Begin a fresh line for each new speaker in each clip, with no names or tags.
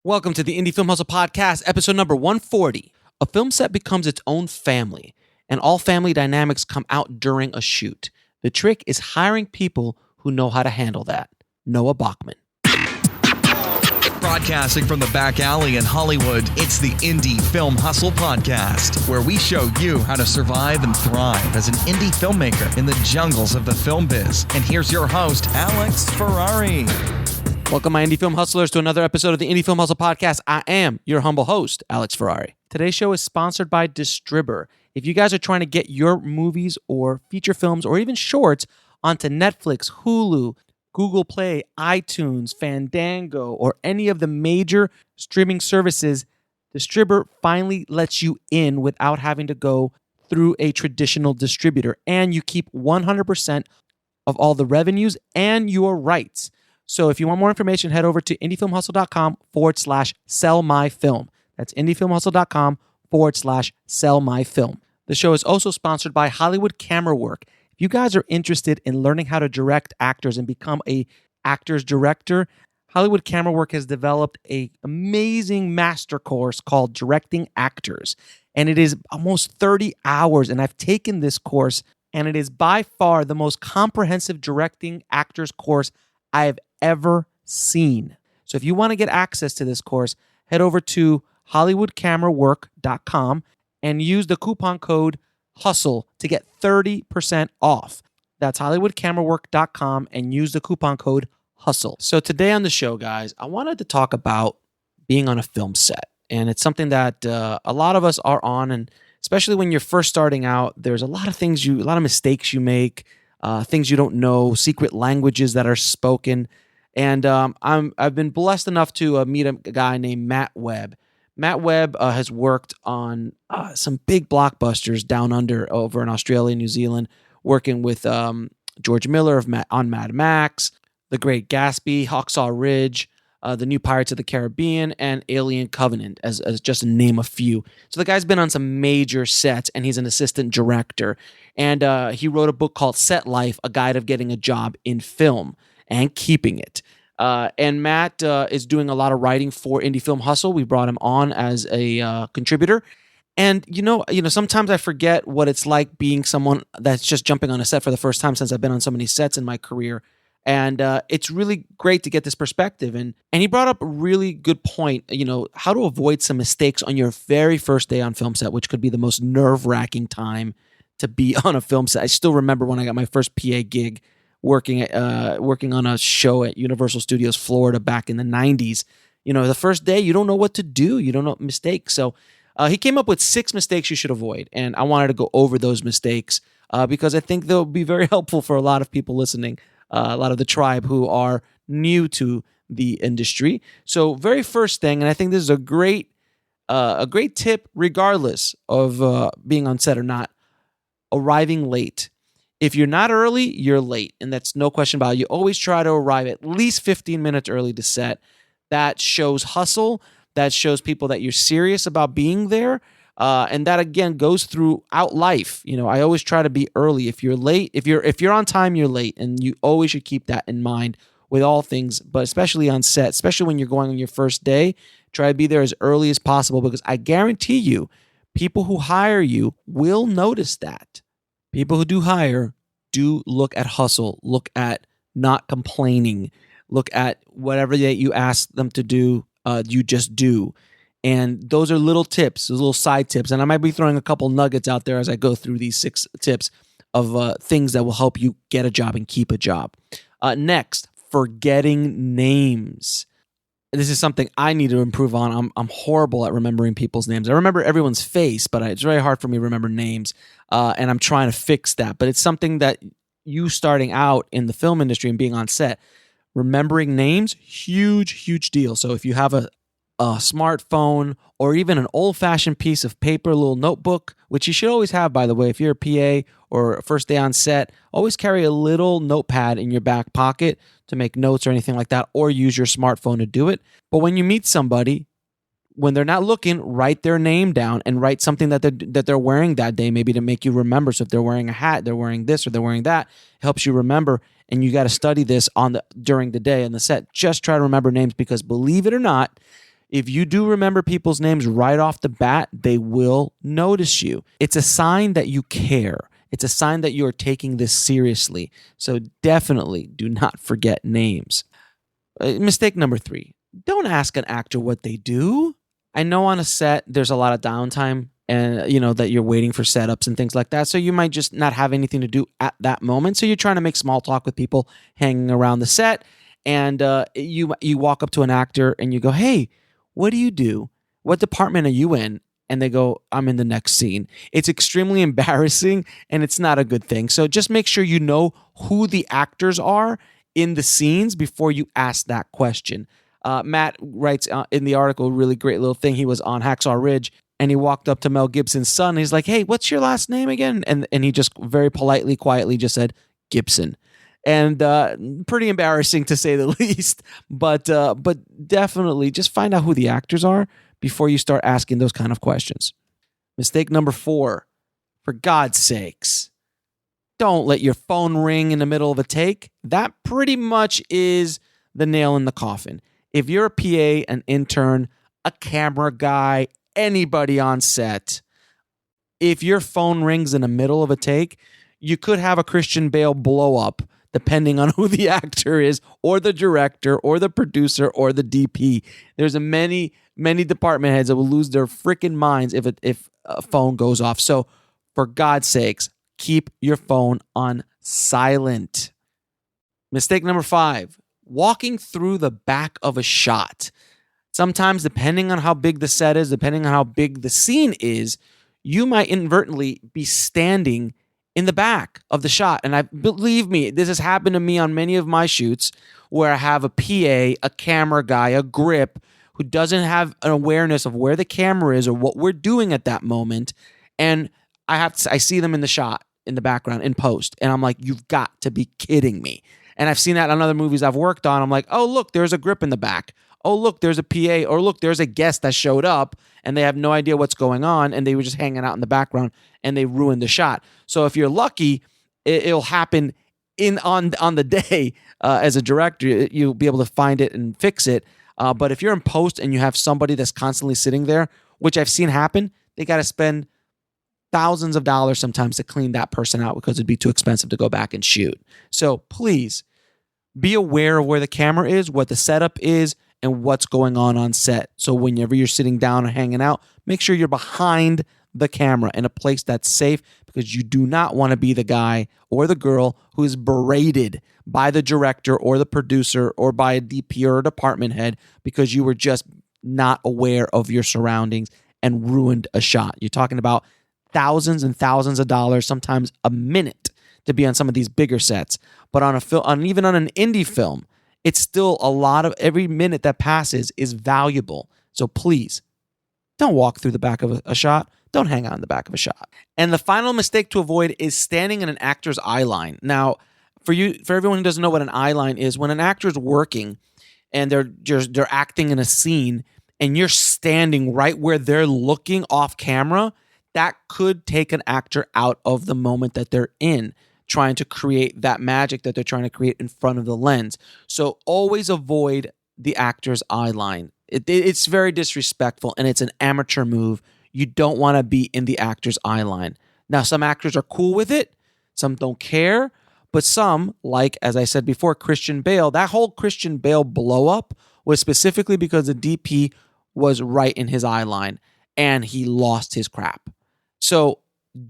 Welcome to the Indie Film Hustle Podcast, episode number 140. A film set becomes its own family, and all family dynamics come out during a shoot. The trick is hiring people who know how to handle that. Noah Bachman.
Broadcasting from the back alley in Hollywood, it's the Indie Film Hustle Podcast, where we show you how to survive and thrive as an indie filmmaker in the jungles of the film biz. And here's your host, Alex Ferrari.
Welcome, my Indie Film Hustlers, to another episode of the Indie Film Hustle Podcast. I am your humble host, Alex Ferrari. Today's show is sponsored by Distribber. If you guys are trying to get your movies or feature films or even shorts onto Netflix, Hulu, Google Play, iTunes, Fandango, or any of the major streaming services, Distribber finally lets you in without having to go through a traditional distributor. And you keep 100% of all the revenues and your rights. So if you want more information, head over to indiefilmhustle.com/sellmyfilm. That's indiefilmhustle.com/sellmyfilm. The show is also sponsored by Hollywood Camera Work. If you guys are interested in learning how to direct actors and become a actor's director, Hollywood Camera Work has developed an amazing master course called Directing Actors. And it is almost 30 hours. And I've taken this course, and it is by far the most comprehensive directing actors course I have ever seen. So if you want to get access to this course, head over to hollywoodcamerawork.com and use the coupon code HUSTLE to get 30% off. That's hollywoodcamerawork.com and use the coupon code HUSTLE. So today on the show, guys, I wanted to talk about being on a film set. And it's something that a lot of us are on, and especially when you're first starting out, there's a lot of mistakes you make, things you don't know, secret languages that are spoken. And I've been blessed enough to meet a guy named Matt Webb. Matt Webb has worked on some big blockbusters down under over in Australia and New Zealand, working with George Miller on Mad Max, The Great Gatsby, Hacksaw Ridge, the new Pirates of the Caribbean, and Alien Covenant, as just to name a few. So the guy's been on some major sets, and he's an assistant director. And he wrote a book called Set Life, A Guide of Getting a Job in Film and Keeping It. And Matt is doing a lot of writing for Indie Film Hustle. We brought him on as a contributor. And, you know, sometimes I forget what it's like being someone that's just jumping on a set for the first time, since I've been on so many sets in my career. And it's really great to get this perspective. And he brought up a really good point, how to avoid some mistakes on your very first day on film set, which could be the most nerve-wracking time to be on a film set. I still remember when I got my first PA gig working on a show at Universal Studios Florida back in the 90s. The first day, you don't know what to do. You don't know mistakes. So he came up with 6 mistakes you should avoid. And I wanted to go over those mistakes because I think they'll be very helpful for a lot of people listening. A lot of the tribe who are new to the industry. So very first thing, and I think this is a great tip regardless of being on set or not, arriving late. If you're not early, you're late, and that's no question about it. You always try to arrive at least 15 minutes early to set. That shows hustle. That shows people that you're serious about being there. And that again goes throughout life. I always try to be early. If you're late, if you're on time, you're late, and you always should keep that in mind with all things, but especially on set, especially when you're going on your first day. Try to be there as early as possible, because I guarantee you, people who hire you will notice that. People who do hire do look at hustle, look at not complaining, look at whatever that you ask them to do, you just do. And those are little tips, those little side tips. And I might be throwing a couple nuggets out there as I go through these 6 tips of things that will help you get a job and keep a job. Next, forgetting names. This is something I need to improve on. I'm horrible at remembering people's names. I remember everyone's face, but it's very hard for me to remember names. And I'm trying to fix that. But it's something that you starting out in the film industry and being on set, remembering names, huge, huge deal. So if you have a smartphone or even an old-fashioned piece of paper, a little notebook, which you should always have, by the way, if you're a PA or first day on set, always carry a little notepad in your back pocket to make notes or anything like that, or use your smartphone to do it. But when you meet somebody, when they're not looking, write their name down and write something that they're wearing that day, maybe to make you remember. So if they're wearing a hat, they're wearing this, or they're wearing that, it helps you remember. And you got to study this during the day on the set. Just try to remember names, because believe it or not, If you do remember people's names right off the bat, they will notice you. It's a sign that you care. It's a sign that you are taking this seriously. So definitely do not forget names. Mistake number 3. Don't ask an actor what they do. I know on a set there's a lot of downtime and that you're waiting for setups and things like that. So you might just not have anything to do at that moment. So you're trying to make small talk with people hanging around the set. And you walk up to an actor and you go, "Hey, what do you do? What department are you in?" And they go, "I'm in the next scene." It's extremely embarrassing and it's not a good thing. So just make sure you know who the actors are in the scenes before you ask that question. Matt writes in the article, a really great little thing. He was on Hacksaw Ridge and he walked up to Mel Gibson's son. And he's like, "Hey, what's your last name again?" And he just very politely, quietly just said, "Gibson." And pretty embarrassing to say the least, but definitely just find out who the actors are before you start asking those kind of questions. Mistake number 4, for God's sakes, don't let your phone ring in the middle of a take. That pretty much is the nail in the coffin. If you're a PA, an intern, a camera guy, anybody on set, if your phone rings in the middle of a take, you could have a Christian Bale blow up depending on who the actor is or the director or the producer or the DP. There's many department heads that will lose their freaking minds if a phone goes off. So for God's sakes, keep your phone on silent. Mistake number 5, walking through the back of a shot. Sometimes, depending on how big the set is, depending on how big the scene is, you might inadvertently be standing in the back of the shot. And believe me, this has happened to me on many of my shoots where I have a PA, a camera guy, a grip who doesn't have an awareness of where the camera is or what we're doing at that moment. And I see them in the shot in the background in post. And I'm like, you've got to be kidding me. And I've seen that on other movies I've worked on. I'm like, oh, look, there's a grip in the back. Oh, look, there's a PA. Or look, there's a guest that showed up and they have no idea what's going on. And they were just hanging out in the background and they ruined the shot. So if you're lucky, it'll happen on the day as a director. You'll be able to find it and fix it. But if you're in post and you have somebody that's constantly sitting there, which I've seen happen, they got to spend thousands of dollars sometimes to clean that person out because it'd be too expensive to go back and shoot. So please be aware of where the camera is, what the setup is, and what's going on set. So whenever you're sitting down or hanging out, make sure you're behind the camera in a place that's safe, because you do not want to be the guy or the girl who is berated by the director or the producer or by a DP or a department head because you were just not aware of your surroundings and ruined a shot. You're talking about thousands and thousands of dollars, sometimes a minute, to be on some of these bigger sets. But on a film, even on an indie film, it's still a lot of every minute that passes is valuable. So please don't walk through the back of a shot. Don't hang out in the back of a shot. And the final mistake to avoid is standing in an actor's eye line. Now, for everyone who doesn't know what an eye line is, when an actor is working and they're acting in a scene and you're standing right where they're looking off camera, that could take an actor out of the moment that they're in, trying to create that magic that they're trying to create in front of the lens. So always avoid the actor's eye line. It's very disrespectful and it's an amateur move. You don't want to be in the actor's eye line. Now, some actors are cool with it. Some don't care. But some, like, as I said before, Christian Bale, that whole Christian Bale blow up was specifically because the DP was right in his eye line and he lost his crap. So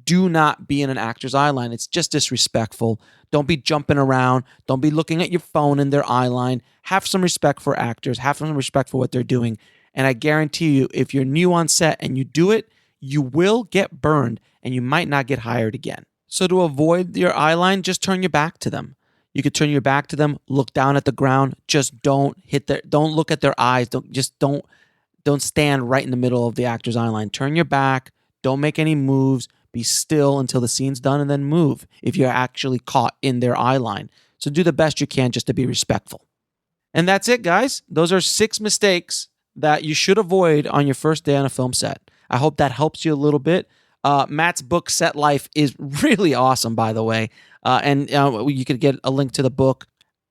do not be in an actor's eye line. It's just disrespectful. Don't be jumping around. Don't be looking at your phone in their eye line. Have some respect for actors. Have some respect for what they're doing. And I guarantee you, if you're new on set and you do it, you will get burned and you might not get hired again. So to avoid your eye line, just turn your back to them. You could turn your back to them, look down at the ground. Just don't look at their eyes. Don't stand right in the middle of the actor's eye line. Turn your back. Don't make any moves. Be still until the scene's done and then move if you're actually caught in their eye line. So do the best you can just to be respectful. And that's it, guys. Those are 6 mistakes that you should avoid on your first day on a film set. I hope that helps you a little bit. Matt's book, Set Life, is really awesome, by the way. And you could get a link to the book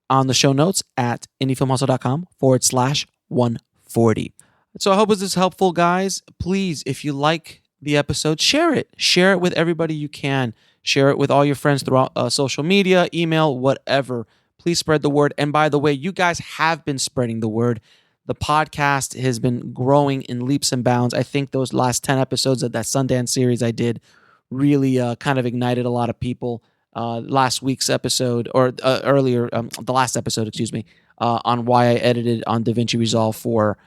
on the show notes at indiefilmhustle.com/140. So I hope this is helpful, guys. Please, if you like the episode, share it. Share it with everybody you can. Share it with all your friends throughout social media, email, whatever. Please spread the word. And by the way, you guys have been spreading the word. The podcast has been growing in leaps and bounds. I think those last 10 episodes of that Sundance series I did really kind of ignited a lot of people. Last week's episode, or earlier, the last episode, on why I edited on DaVinci Resolve for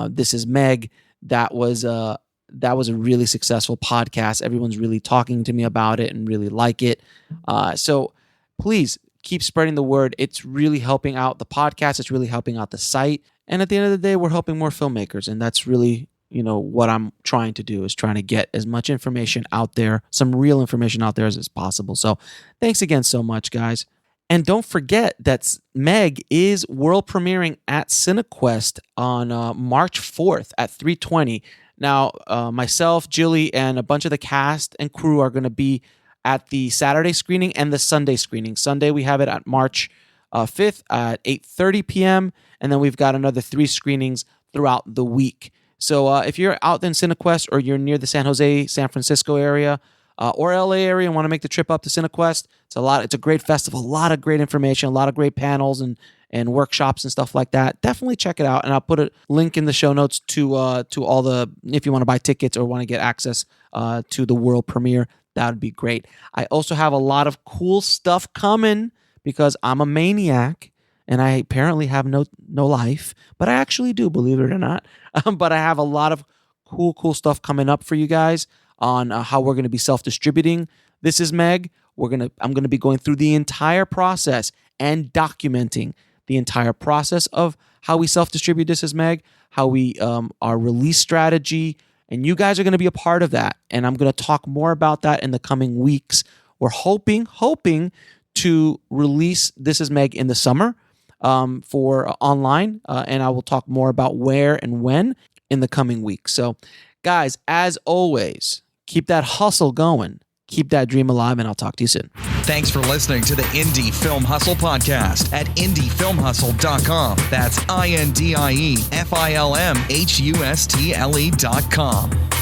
This Is Meg. That was a really successful podcast. Everyone's really talking to me about it and really like it. So please keep spreading the word. It's really helping out the podcast. It's really helping out the site. And at the end of the day, we're helping more filmmakers. And that's really, what I'm trying to do, is trying to get as much information out there, some real information out there as possible. So thanks again so much, guys. And don't forget that Meg is world premiering at CineQuest on March 4th at 3:20. Now, myself, Jilly, and a bunch of the cast and crew are going to be at the Saturday screening and the Sunday screening. Sunday, we have it at March 5th at 8:30 p.m., and then we've got another 3 screenings throughout the week. So if you're out in CineQuest, or you're near the San Jose, San Francisco area, or LA area, and want to make the trip up to CineQuest, it's a great festival, a lot of great information, a lot of great panels and workshops and stuff like that. Definitely check it out, and I'll put a link in the show notes to all the, if you want to buy tickets or want to get access to the world premiere, that would be great. I also have a lot of cool stuff coming because I'm a maniac and I apparently have no life, but I actually do, believe it or not. But I have a lot of cool stuff coming up for you guys on how we're going to be self-distributing This Is Meg. I'm going to be going through the entire process and documenting the entire process of how we self-distribute This Is Meg, how we our release strategy, and you guys are going to be a part of that. And I'm going to talk more about that in the coming weeks. We're hoping to release This Is Meg in the summer for online, and I will talk more about where and when in the coming weeks. So, guys, as always, keep that hustle going. Keep that dream alive, and I'll talk to you soon.
Thanks for listening to the Indie Film Hustle podcast at indiefilmhustle.com. That's INDIEFILMHUSTLE.com.